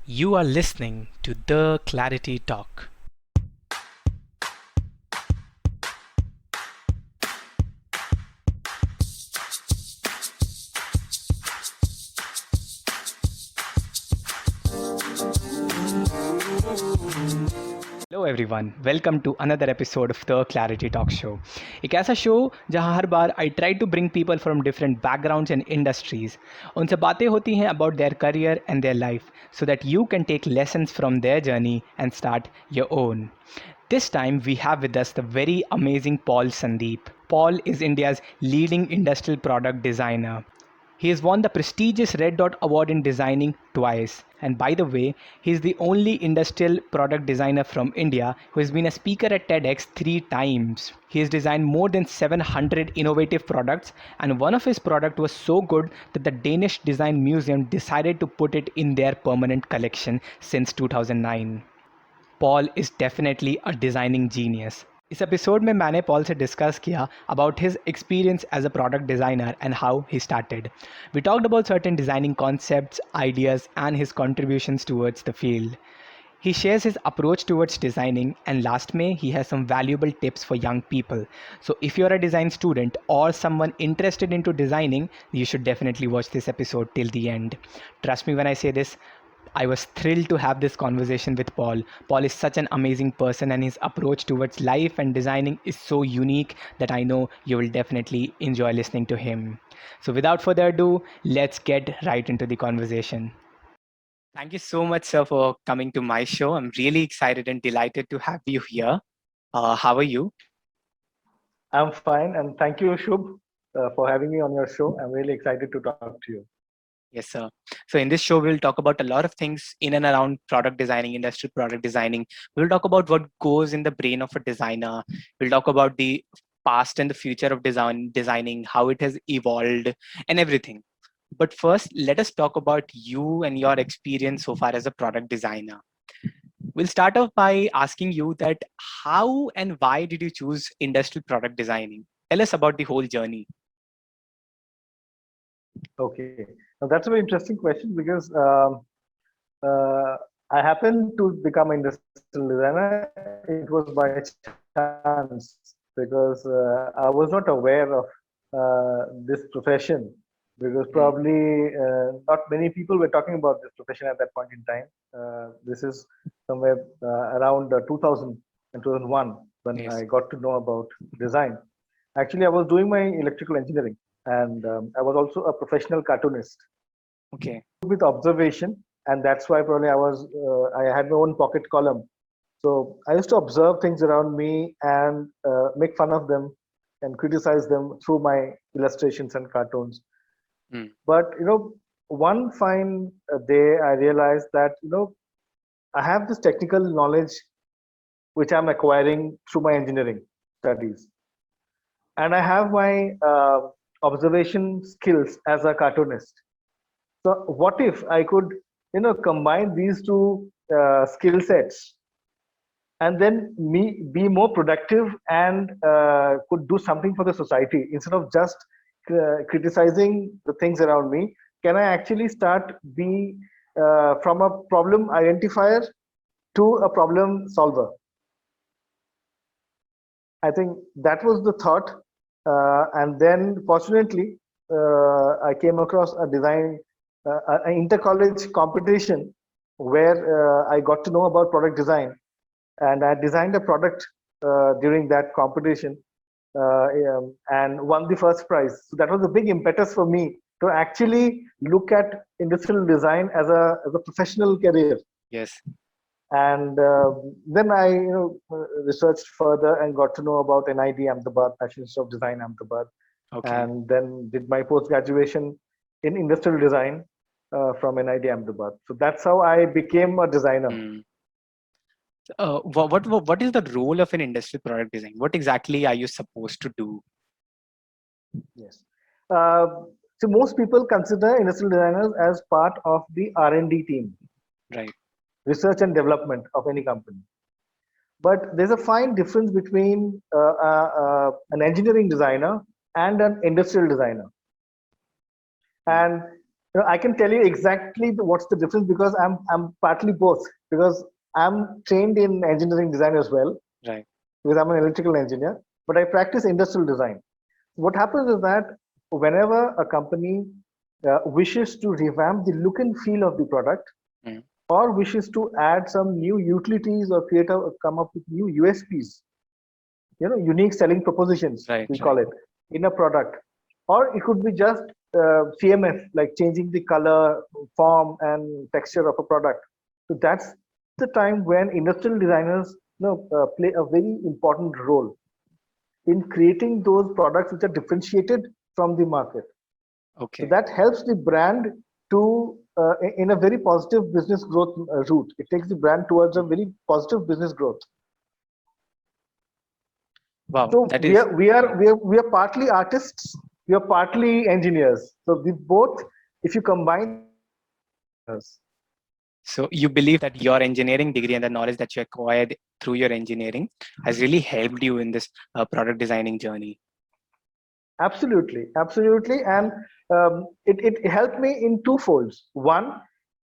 You are listening to The Clarity Talk. Hello everyone, welcome to another episode of the Clarity Talk show. एक ऐसा शो जहां हर बार I try to bring people from different backgrounds and industries. उनसे बातें होती हैं about their career and their life so that you can take lessons from their journey and start your own. This time we have with us the very amazing Paul Sandeep. Paul is India's leading industrial product designer. He has won the prestigious Red Dot Award in designing twice. And by the way, he is the only industrial product designer from India who has been a speaker at TEDx 3 times. He has designed more than 700 innovative products, and one of his products was so good that the Danish Design Museum decided to put it in their permanent collection since 2009. Paul is definitely a designing genius. इस episode में मैंने Paul से discuss किया about his experience as a product designer and how he started. We talked about certain designing concepts, ideas and his contributions towards the field. He shares his approach towards designing, and last May he has some valuable tips for young people. So if you're a design student or someone interested into designing, you should definitely watch this episode till the end. Trust me when I say this, I was thrilled to have this conversation with Paul. Paul is such an amazing person, and his approach towards life and designing is so unique that I know you will definitely enjoy listening to him. So without further ado, let's get right into the conversation. Thank you so much, sir, for coming to my show. I'm really excited and delighted to have you here. How are you? I'm fine, and thank you, Shubh, for having me on your show. I'm really excited to talk to you. Yes, sir. So in this show, we'll talk about a lot of things in and around product designing, industrial product designing. We'll talk about what goes in the brain of a designer. We'll talk about the past and the future of designing, how it has evolved, and everything. But first, let us talk about you and your experience so far as a product designer. We'll start off by asking you that how and why did you choose industrial product designing? Tell us about the whole journey. Okay, now that's a very interesting question because uh, I happened to become an industrial designer. It was by chance because I was not aware of this profession because probably not many people were talking about this profession at that point in time. This is somewhere around 2000 and 2001 when Yes. I got to know about design. Actually, I was doing my electrical engineering, and I was also a professional cartoonist Okay. with observation, and that's why probably I had my own pocket column. So I used to observe things around me and make fun of them and criticize them through my illustrations and cartoons. Mm. But one fine day I realized that I have this technical knowledge which I'm acquiring through my engineering studies, and I have my observation skills as a cartoonist. So what if I could, combine these two skill sets and then me be more productive and could do something for the society instead of just criticizing the things around me? Can I actually start be from a problem identifier to a problem solver? I think that was the thought, and then fortunately, I came across a design, an inter-college competition where I got to know about product design, and I designed a product during that competition and won the first prize. So that was a big impetus for me to actually look at industrial design as a professional career. Yes. And then I researched further and got to know about NID Ahmedabad, National Institute of Design Ahmedabad, Okay. and then did my post graduation in industrial design from NID Ahmedabad. So that's how I became a designer. Mm. What is the role of an industrial product design? What exactly are you supposed to do? Yes. Uh, so most people consider industrial designers as part of the R&D team, Right. research and development of any company. But there's a fine difference between an engineering designer and an industrial designer. And I can tell you exactly what's the difference, because I'm partly both, because I'm trained in engineering design as well, Right. because I'm an electrical engineer, but I practice industrial design. What happens is that whenever a company wishes to revamp the look and feel of the product, Mm. or wishes to add some new utilities or come up with new USPs, unique selling propositions, Right. we call Right. it, in a product, or it could be just CMF, like changing the color, form, and texture of a product. So that's the time when industrial designers play a very important role in creating those products which are differentiated from the market. So Okay. that helps the brand to in a very positive business growth route. It takes the brand towards a Mhm. very positive business growth. Wow. So That is. we are partly artists, we are partly engineers. So we both, if you combine, us. So you believe that your engineering degree and the knowledge that you acquired through your engineering has really helped you in this product designing journey. Absolutely, absolutely, and it helped me in two folds. One,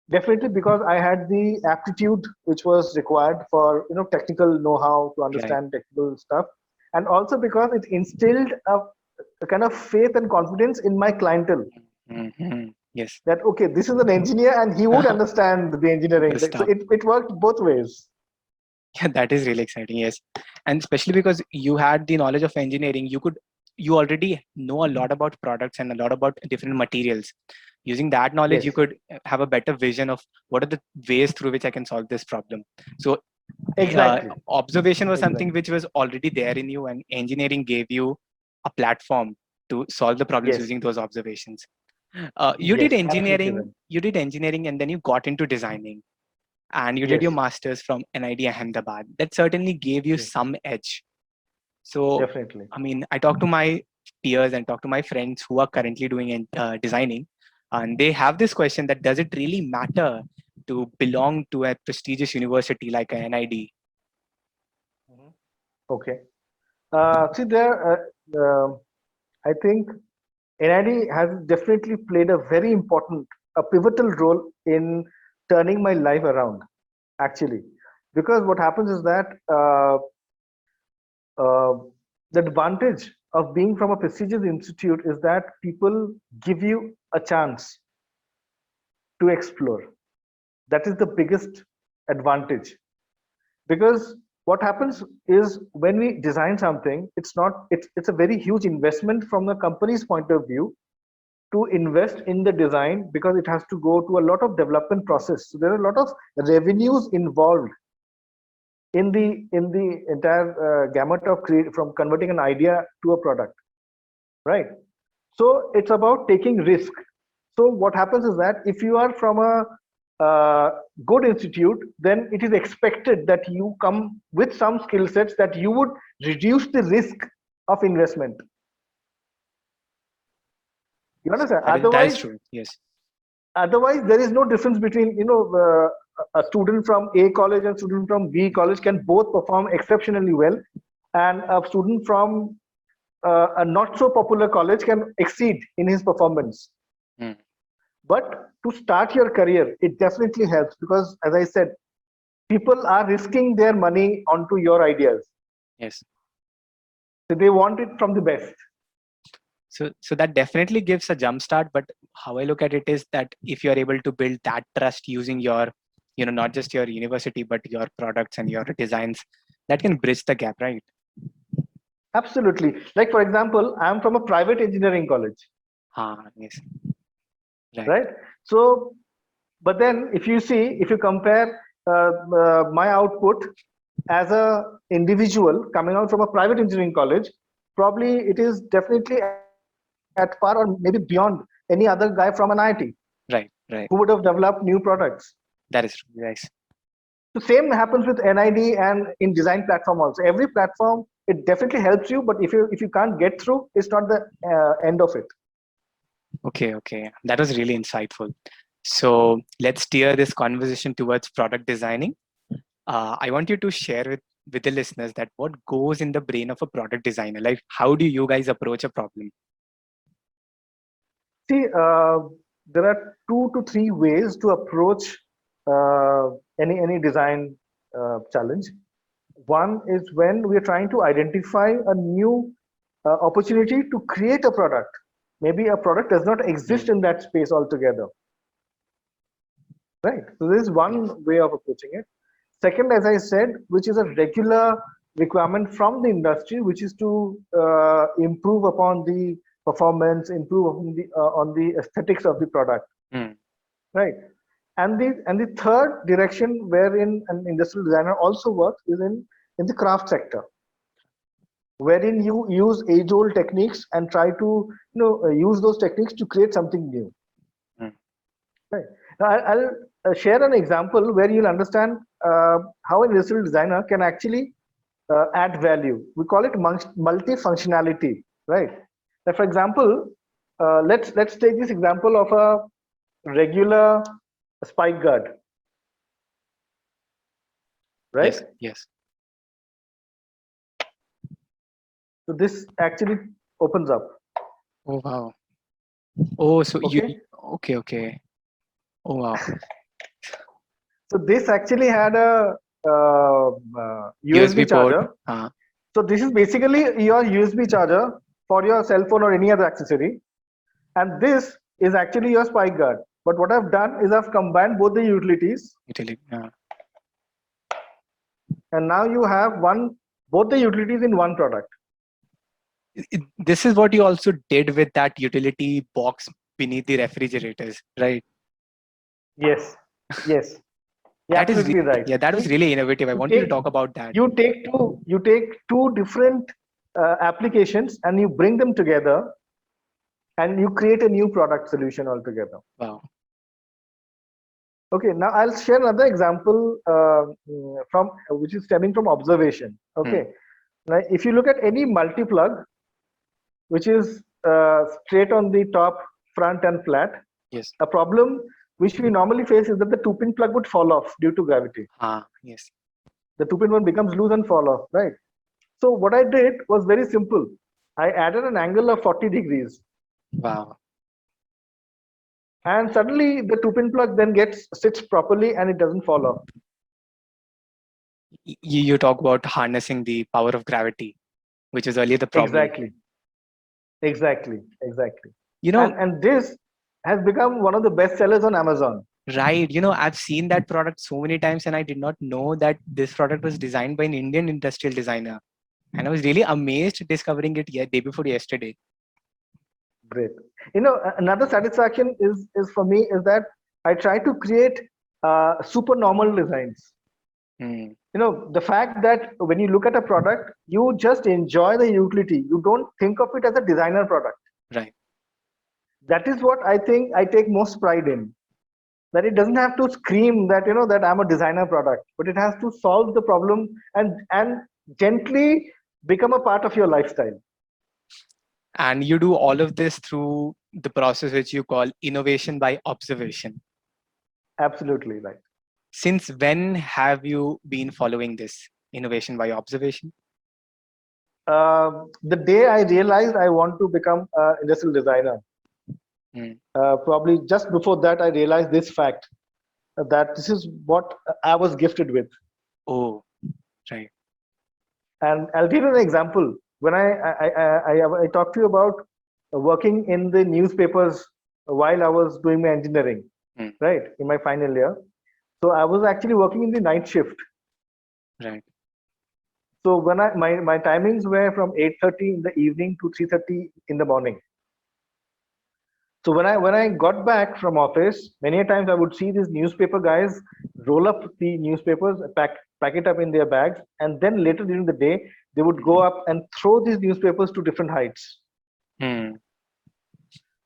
definitely because I had the aptitude which was required for technical know-how to Right. understand technical stuff, and also because it instilled a kind of faith and confidence in my clientele, Yes. that okay, this is an engineer and he would understand the engineering. The So stuff. it worked both ways. Yeah, that is really exciting. Yes, and especially because you had the knowledge of engineering, you already know a lot about products and a lot about different materials. Using that knowledge, you Yes, could have a better vision of what are the ways through which I can solve this problem. So, exactly, observation was something exactly. which was already there in you, and engineering gave you a platform to solve the problems Yes, using those observations. yes, absolutely right. You did engineering, and then you got into designing, and you did your Yes, masters from NID Ahmedabad. That certainly gave you yes, some edge. So, definitely. I mean, I talk to my peers and talk to my friends who are currently doing designing, and they have this question that does it really matter to belong to a prestigious university like a NID? Mhm. Okay. See, I think NID has definitely played a very important, a pivotal role in turning my life around, actually. Because what happens is that uh, the advantage of being from a prestigious institute is that people give you a chance to explore. That is the biggest advantage. Because what happens is when we design something, it's a very huge investment from the company's point of view to invest in the design, because it has to go to a lot of development process. So there are a lot of revenues involved in the entire gamut of create, from converting an idea to a product, right? So it's about taking risk. So what happens is that if you are from a good institute, then it is expected that you come with some skill sets that you would reduce the risk of investment. You understand? That is true. Yes. Otherwise there is no difference between a student from A college and student from B college can both perform exceptionally well, and a student from a not so popular college can exceed in his performance. Mm. But to start your career, it definitely helps, because as I said, people are risking their money onto your ideas, Yes. so they want it from the best. So that definitely gives a jump start. But how I look at it is that if you are able to build that trust using your, not just your university, but your products and your designs, that can bridge the gap, right? Absolutely. Like for example, I'm from a private engineering college, Ah, yes. Right. right? So but then if you compare my output as a individual coming out from a private engineering college, probably it is definitely at par or maybe beyond any other guy from an IIT Right. Right. who would have developed new products. That is true. Yes. The same happens with NID and in design platform also. Every platform, it definitely helps you, but if you can't get through, it's not the end of it. Okay. Okay. That was really insightful. So let's steer this conversation towards product designing. I want you to share with the listeners that what goes in the brain of a product designer. Like, how do you guys approach a problem? See, there are 2 to 3 ways to approach any design challenge. One is when we are trying to identify a new opportunity to create a product. Maybe a product does not exist in that space altogether, right? So this is one way of approaching it. Second, as I said, which is a regular requirement from the industry, which is to improve upon the performance, improve on the aesthetics of the product, right? And the third direction wherein an industrial designer also works is in the craft sector, wherein you use age-old techniques and try to use those techniques to create something new. Right. Now I'll share an example where you'll understand how an industrial designer can actually add value. We call it multi-functionality, right? Now, for example, let's take this example of a regular spike guard, right? Yes, yes. So this actually opens up. Oh, wow. Oh, so Okay. okay. Oh, wow. So this actually had a USB USB port. charger. So this is basically your USB charger for your cell phone or any other accessory. And this is actually your spike guard. But what I've done is I've combined both the utilities. And now you have both the utilities in one product. This is what you also did with that utility box beneath the refrigerators, right? Yes. Yes. That is Absolutely right. Yeah, that was really innovative. I want you to talk about that. You take two different applications and you bring them together and you create a new product solution altogether. Wow. Okay, now I'll share another example which is stemming from observation. Okay, now if you look at any multi-plug, which is straight on the top, front, and flat, yes, a problem which we normally face is that the 2-pin plug would fall off due to gravity. Yes. The 2-pin one becomes loose and fall off, right? So what I did was very simple. I added an angle of 40 degrees. Wow. And suddenly the 2-pin plug then sits properly and it doesn't fall off. You talk about harnessing the power of gravity, which is earlier the problem. Exactly. You know, and this has become one of the best sellers on Amazon. Right. I've seen that product so many times and I did not know that this product was designed by an Indian industrial designer. And I was really amazed discovering it day before yesterday. Great. Another satisfaction is for me is that I try to create super normal designs. The fact that when you look at a product, you just enjoy the utility. You don't think of it as a designer product. Right. That is what I think I take most pride in. That it doesn't have to scream that that I'm a designer product, but it has to solve the problem and gently become a part of your lifestyle. And you do all of this through the process which you call innovation by observation. Absolutely right. Since when have you been following this innovation by observation? The day I realized I want to become an industrial designer. Probably just before that, I realized this fact that this is what I was gifted with. Oh, right. And I'll give you an example. When I talked to you about working in the newspapers while I was doing my engineering, right, in my final year. So I was actually working in the night shift. Right. So when my timings were from 8:30 in the evening to 3:30 in the morning. So when I got back from office, many times I would see these newspaper guys roll up the newspapers, pack it up in their bags, and then later during the day they would go up and throw these newspapers to different heights.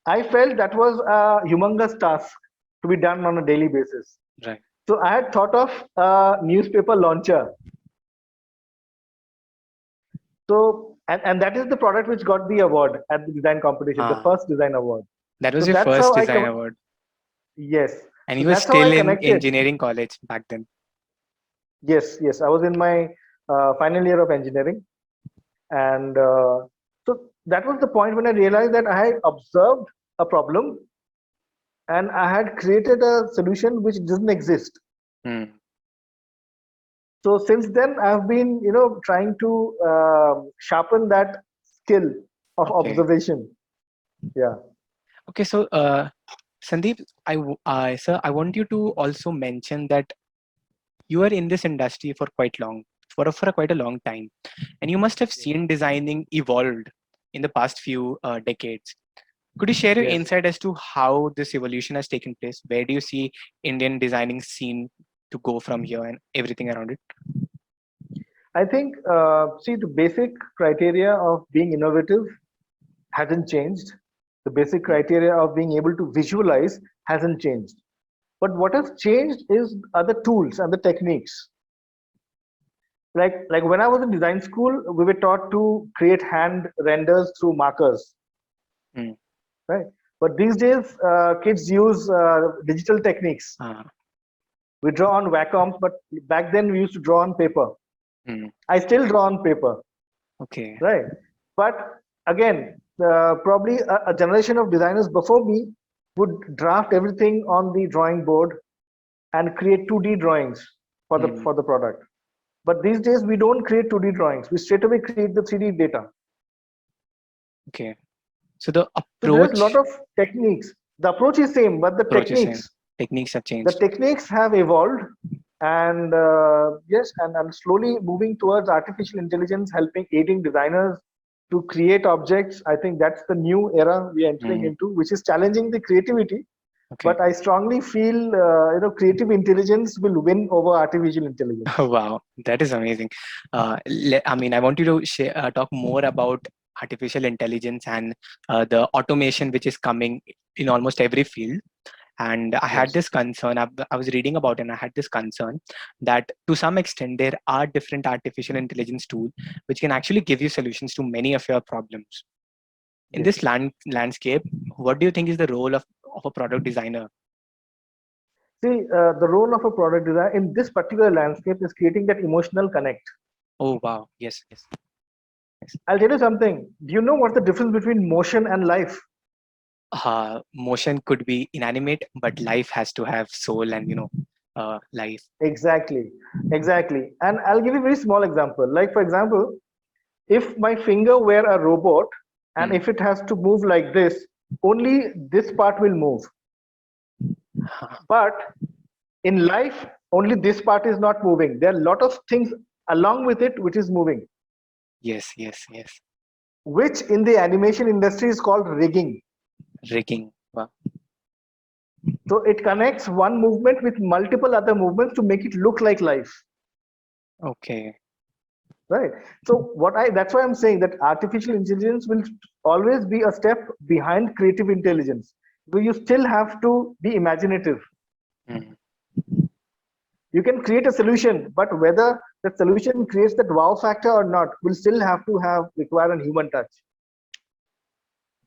I felt that was a humongous task to be done on a daily basis. Right. So I had thought of a newspaper launcher. So and that is the product which got the award at the design competition, the first design award. That was your first design award. Yes. And you were still in engineering college back then. Yes. I was in my final year of engineering. And so that was the point when I realized that I had observed a problem and I had created a solution which doesn't exist. Hmm. So since then, I've been, trying to sharpen that skill of Okay. observation. Yeah. Okay. So, Sandeep, sir, I want you to also mention that you are in this industry for quite a long time, and you must have Yes. seen designing evolved in the past few decades. Could you share your Yes. insight as to how this evolution has taken place? Where do you see Indian designing scene to go from here and everything around it? I think, see, the basic criteria of being innovative hasn't changed. The basic Mm, criteria of being able to visualize hasn't changed. But what has changed is other tools and the techniques. Like when I was in design school, we were taught to create hand renders through markers, mm, right? But these days, kids use digital techniques. ah, We draw on Wacom, but back then we used to draw on paper. mm, I still draw on paper, okay. right? But again, probably a generation of designers before me would draft everything on the drawing board and create 2D drawings for the Mm, for the product. But these days we don't create 2D drawings. We straight away create the 3D data. okay. So the So there's a lot approach of techniques. The approach is same, but the approach is same. techniques Techniques have the changed. techniques have evolved, and yes, and slowly moving towards artificial intelligence, helping aiding designers to create objects. I think that's the new era we are entering Mm, into, which is challenging the creativity. okay. But I strongly feel, creative intelligence will win over artificial intelligence. Wow, that is amazing. I mean, I want you to talk more about artificial intelligence and the automation which is coming in almost every field. And I had Yes. this concern. I was reading about it, and I had this concern that to some extent there are different artificial intelligence tools which can actually give you solutions to many of your problems. In Yes. this landscape, what do you think is the role of a product designer? See, the role of a product designer in this particular landscape is creating that emotional connect. Oh wow, yes, yes, yes. I'll tell you something. Do you know what's the difference between motion and life? Motion could be inanimate, but life has to have soul and life. Exactly, exactly. And I'll give you a very small example. Like, for example, if my finger were a robot and Hmm. if it has to move like this, only this part will move. But in life, only this part is not moving. There are a lot of things along with it which is moving, Yes, yes, yes. which in the animation industry is called rigging. Rigging. Wow. So it connects one movement with multiple other movements to make it look like life. Okay. Right. So that's why I'm saying that artificial intelligence will always be a step behind creative intelligence. So you still have to be imaginative. Hmm. You can create a solution, but whether the solution creates that wow factor or not will still have to have require a human touch.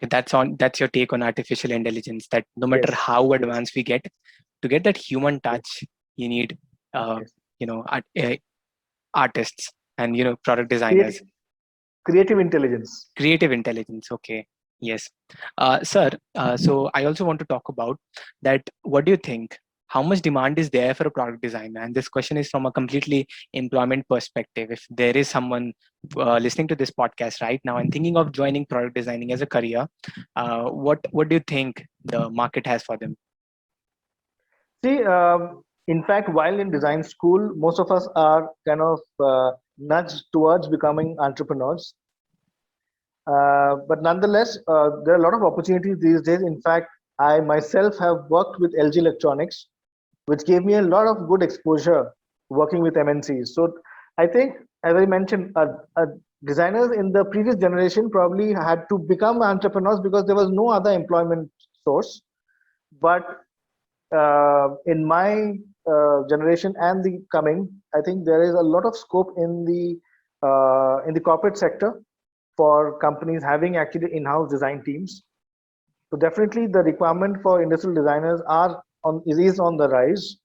That's your take on artificial intelligence. That no matter Yes. how Yes. advanced we get, to get that human Yes. touch, you need uh, Yes. you know art, artists and product designers. Create creative intelligence. Creative intelligence. Okay. Yes. Sir, so I also want to talk about that. What do you think? How much demand is there for a product designer? And this question is from a completely employment perspective. If there is someone listening to this podcast right now and thinking of joining product designing as a career, what do you think the market has for them? See, in fact, while in design school, most of us are kind of nudged towards becoming entrepreneurs. But nonetheless, there are a lot of opportunities these days. In fact, I myself have worked with LG Electronics, which gave me a lot of good exposure working with MNCs. So I think, as I mentioned, designers in the previous generation probably had to become entrepreneurs because there was no other employment source. But in my generation and the coming, I think there is a lot of scope in the corporate sector for companies having actually in-house design teams. So definitely the requirement for industrial designers is on the rise.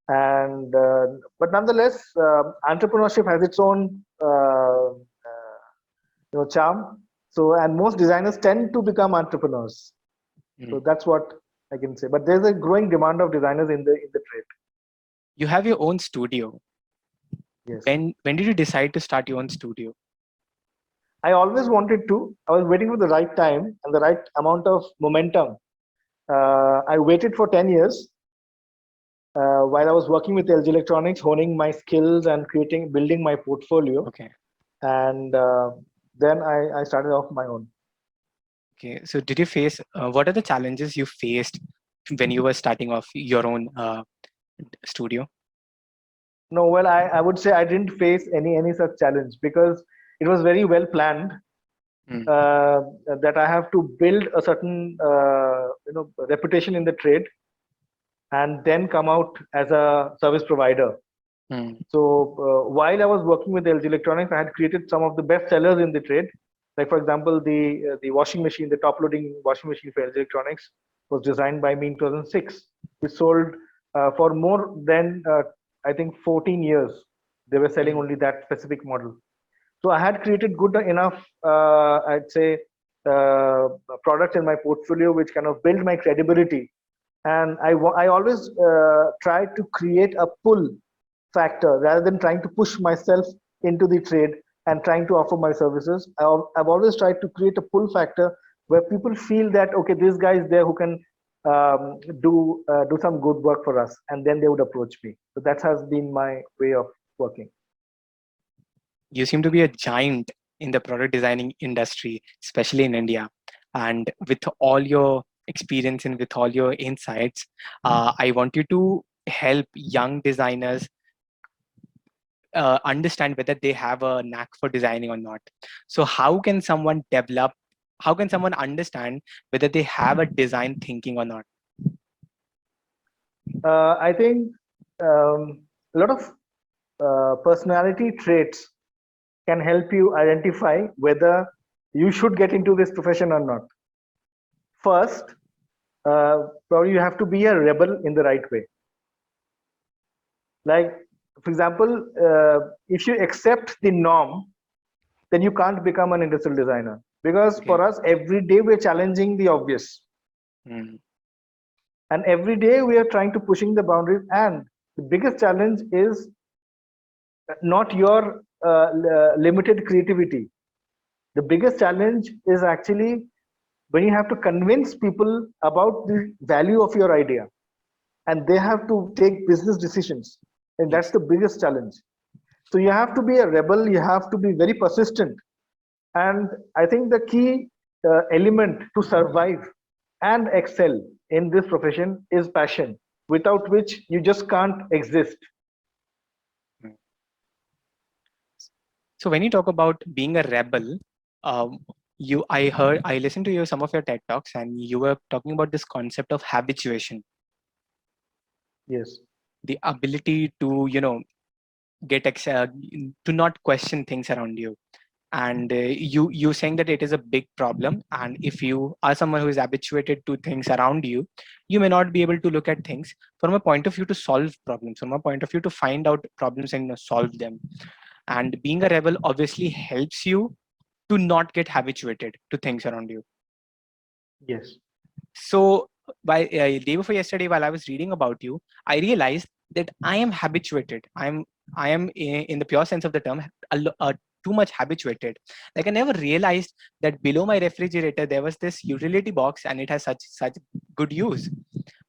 And but nonetheless, entrepreneurship has its own charm. So and most designers tend to become entrepreneurs. Mm. So that's what I can say. But there's a growing demand of designers in the trade. You have your own studio. Yes. When did you decide to start your own studio? I always wanted to. I was waiting for the right time and the right amount of momentum. I waited for 10 years while I was working with LG Electronics, honing my skills and building my portfolio. Okay. And then I started off my own. Okay. So did you face, what are the challenges you faced when you were starting off your own studio? No, well, I would say I didn't face any such challenge because it was very well planned. Hmm. That I have to build a certain reputation in the trade and then come out as a service provider. Hmm. So while I was working with LG Electronics, I had created some of the best sellers in the trade. Like for example, the washing machine, the top loading washing machine for LG Electronics was designed by me in 2006. We sold for more than I think 14 years. They were selling Hmm. only that specific model. So I had created good enough, I'd say, products in my portfolio which kind of build my credibility. And I always try to create a pull factor rather than trying to push myself into the trade and trying to offer my services. I've always tried to create a pull factor where people feel that okay, this guy is there who can do some good work for us, and then they would approach me. So that has been my way of working. You seem to be a giant in the product designing industry, especially in India. And with all your experience and with all your insights, I want you to help young designers understand whether they have a knack for designing or not. So how can someone understand whether they have a design thinking or not? I think a lot of personality traits can help you identify whether you should get into this profession or not. First, probably you have to be a rebel in the right way. Like, for example, if you accept the norm, then you can't become an industrial designer. Because Okay. for us, every day we're challenging the obvious. Hmm. And every day we are trying to pushing the boundaries. And the biggest challenge is not your limited creativity. The biggest challenge is actually when you have to convince people about the value of your idea and they have to take business decisions, and that's Yes. the biggest challenge. So you have to be a rebel, you have to be very persistent, and I think the key element to survive and excel in this profession is passion, without which you just can't exist. Hmm. So when you talk about being a rebel, um, I listened to some of your TED talks, and you were talking about this concept of habituation, Yes. the ability to to not question things around you. And you saying that it is a big problem, and if you are someone who is habituated to things around you, you may not be able to look at things from a point of view to solve problems, from a point of view to find out problems and solve them. And being a rebel obviously helps you to not get habituated to things around you. Yes. So by day before yesterday, while I was reading about you, I realized that I am habituated. I am in the pure sense of the term too much habituated. Like I never realized that below my refrigerator there was this utility box and it has such good use.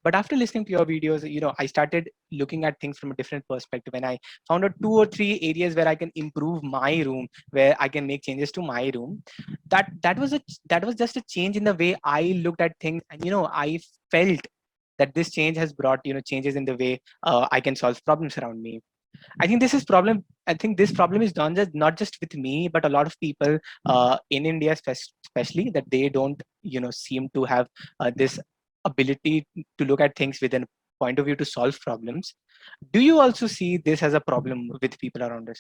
But after listening to your videos, I started looking at things from a different perspective, and I found out 2 or 3 areas where I can improve my room, where I can make changes to my room. That was just a change in the way I looked at things, and I felt that this change has brought changes in the way I can solve problems around me. I think this problem is not just with me, but a lot of people in India, especially, that they don't seem to have this ability to look at things within a point of view to solve problems. Do you also see this as a problem with people around us?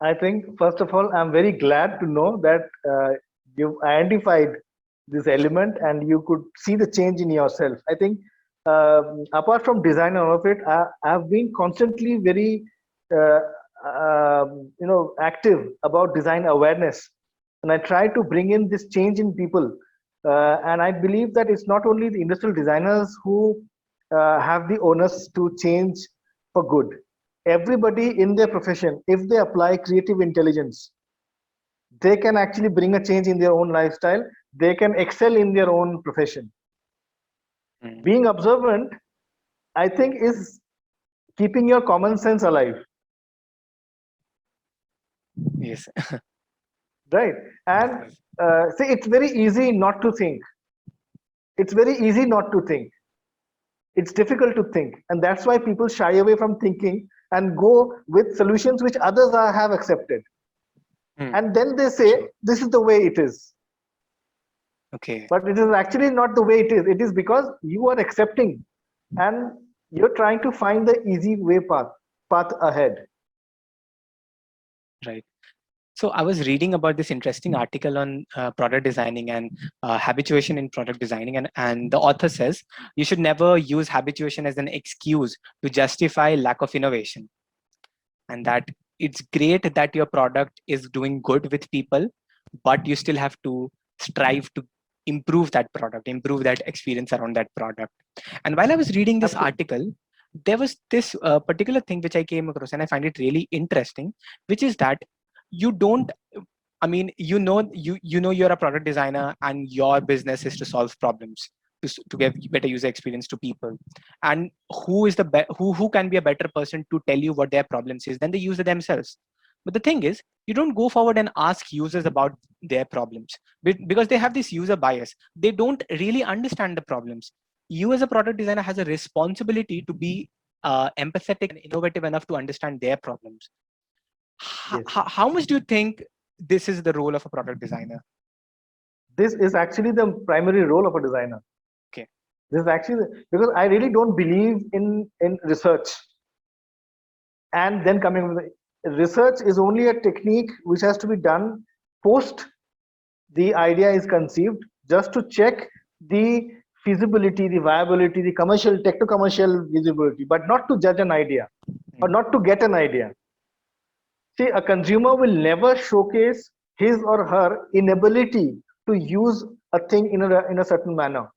I think, first of all, I'm very glad to know that you've identified this element and you could see the change in yourself. I think, apart from design and all of it, I've been constantly very, uh, active about design awareness, and I try to bring in this change in people And I believe that it's not only the industrial designers who have the onus to change for good. Everybody in their profession, if they apply creative intelligence, they can actually bring a change in their own lifestyle. They can excel in their own profession. Being observant, I think, is keeping your common sense alive. Yes. Right? And see, it's very easy not to think. It's very easy not to think. It's difficult to think. And that's why people shy away from thinking and go with solutions which others have accepted. And then they say, this is the way it is. Okay. But it is actually not the way it is. It is because you are accepting and you're trying to find the easy way path ahead. Right. So I was reading about this interesting article on product designing and habituation in product designing, and the author says you should never use habituation as an excuse to justify lack of innovation, and that it's great that your product is doing good with people, but you still have to strive to improve that product, improve that experience around that product. And while I was reading this article, there was this particular thing which I came across, and I find it really interesting, which is that you don't, I mean, you know you're a product designer and your business is to solve problems, to give better user experience to people. And who is who can be a better person to tell you what their problems is than the user themselves? But the thing is, you don't go forward and ask users about their problems because they have this user bias. They don't really understand the problems. You as a product designer has a responsibility to be empathetic and innovative enough to understand their problems. Yes. How much do you think this is the role of a product designer? This is actually the primary role of a designer. Okay. This is actually because I really don't believe in research and then coming with research is only a technique which has to be done post the idea is conceived, just to check the feasibility, the viability, the commercial, techno-commercial visibility, but not to judge an idea or not to get an idea. See, a consumer will never showcase his or her inability to use a thing in a certain manner.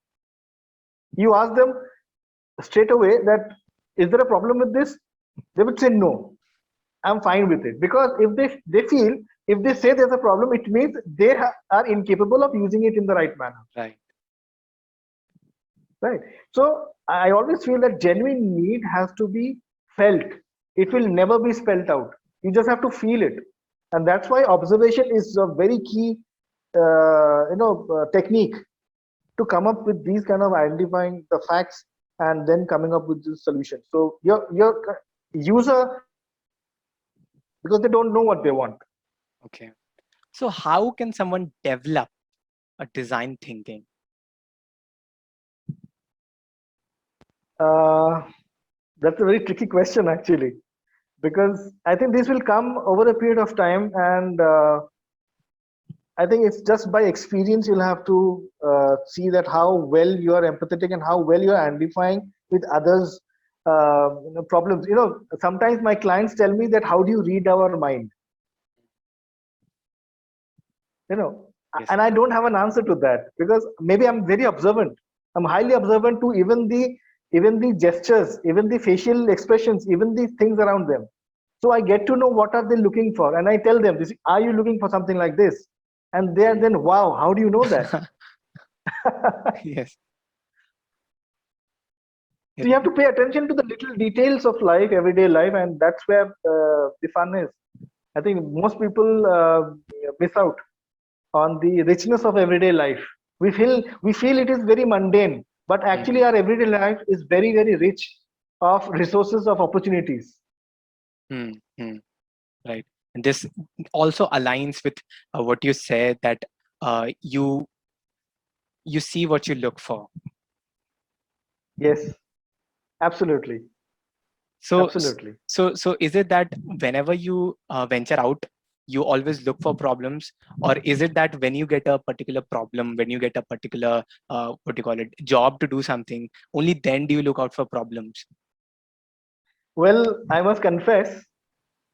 You ask them straight away that, is there a problem with this? They would say no, I'm fine with it. Because if they feel, if they say there's a problem, it means they are incapable of using it in the right manner. Right. So I always feel that genuine need has to be felt. It will never be spelled out. You just have to feel it. And that's why observation is a very key technique to come up with these kind of identifying the facts and then coming up with the solution. So your user, because they don't know what they want. Okay. So how can someone develop a design thinking? That's a very tricky question, actually, because I think this will come over a period of time, and I think it's just by experience you'll have to see that how well you are empathetic and how well you are identifying with others' problems. Sometimes my clients tell me that, how do you read our mind? Yes. And I don't have an answer to that, because maybe I'm very observant. I'm highly observant to even the gestures, even the facial expressions, even the things around them. So I get to know what are they looking for, and I tell them, are you looking for something like this? And they are then, wow, how do you know that? Yes. So you have to pay attention to the little details of life, everyday life, and that's where the fun is. I think most people miss out on the richness of everyday life. We feel it is very mundane, but actually our everyday life is very, very rich of resources, of opportunities. Right. And this also aligns with what you said, that you see what you look for. Yes, absolutely. So absolutely. So is it that whenever you venture out, you always look for problems, or is it that when you get a particular problem, when you get a particular job to do something, only then do you look out for problems? Well, I must confess,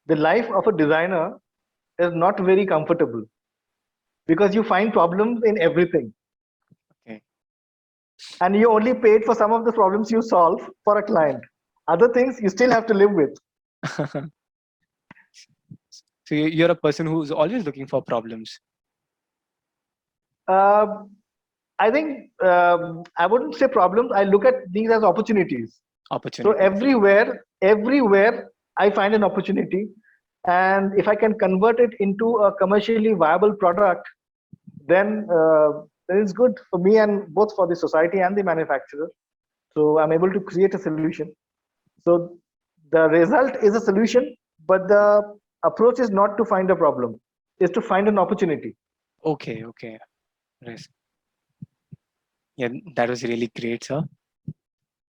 the life of a designer is not very comfortable, because you find problems in everything. and you only paid for some of the problems you solve for a client. Other things you still have to live with. So you're a person who's always looking for problems. Um, I think I wouldn't say problems. I look at these as opportunities. So Opportunities. everywhere I find an opportunity, and if I can convert it into a commercially viable product, then it's good for me and both for the society and the manufacturer. So I'm able to create a solution. So the result is a solution, but the approach is not to find a problem, is to find an opportunity. Okay, okay. Nice. Yeah, that was really great, sir.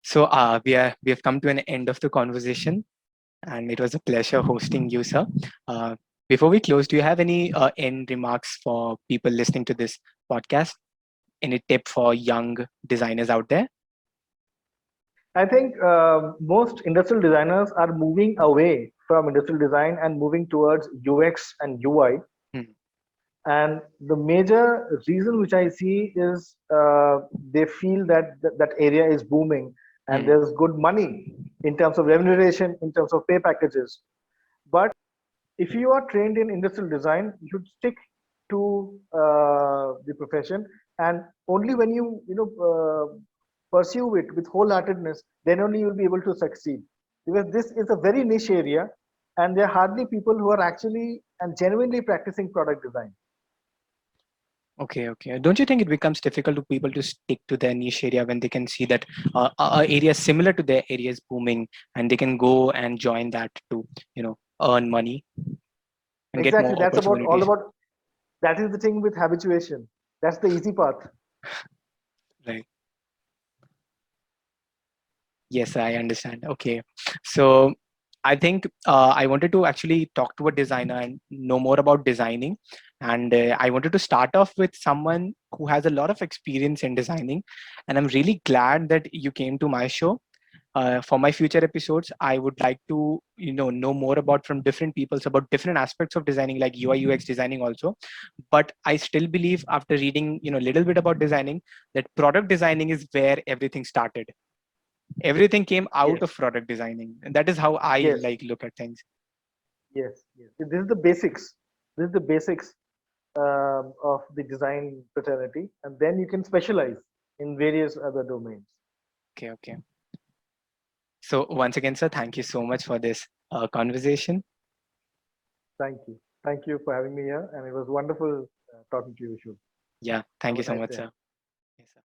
So we have come to an end of the conversation, and it was a pleasure hosting you, sir. Uh, Before we close, do you have any end remarks for people listening to this podcast? Any tip for young designers out there? I think most industrial designers are moving away from industrial design and moving towards UX and UI. Hmm. And the major reason which I see is they feel that that area is booming and Hmm. there's good money in terms of remuneration, in terms of pay packages. But if you are trained in industrial design, you should stick to the profession, and only when pursue it with wholeheartedness, then only you will be able to succeed. Because this is a very niche area, and there are hardly people who are actually and genuinely practicing product design. Okay, okay. Don't you think it becomes difficult to people to stick to their niche area when they can see that a area similar to their area is booming, and they can go and join that to, earn money and get Exactly. more That's about all opportunities? about. That is the thing with habituation. That's the easy path. Right. Yes, I understand. Okay. So I think I wanted to actually talk to a designer and know more about designing. And I wanted to start off with someone who has a lot of experience in designing. And I'm really glad that you came to my show. For my future episodes, I would like to, know more about from different peoples about different aspects of designing, like UI UX designing also. But I still believe after reading, a little bit about designing, that product designing is where everything started. Everything came out Yes. of product designing, and that is how I Yes. like look at things. Yes. Yes. This is the basics. This is the basics of the design fraternity, and then you can specialize in various other domains. Okay, okay. So once again, sir, thank you so much for this conversation. Thank you. Thank you for having me here, and it was wonderful talking to you, Vishnu. Yeah, thank Have you a so nice much, day. sir. Yes, sir.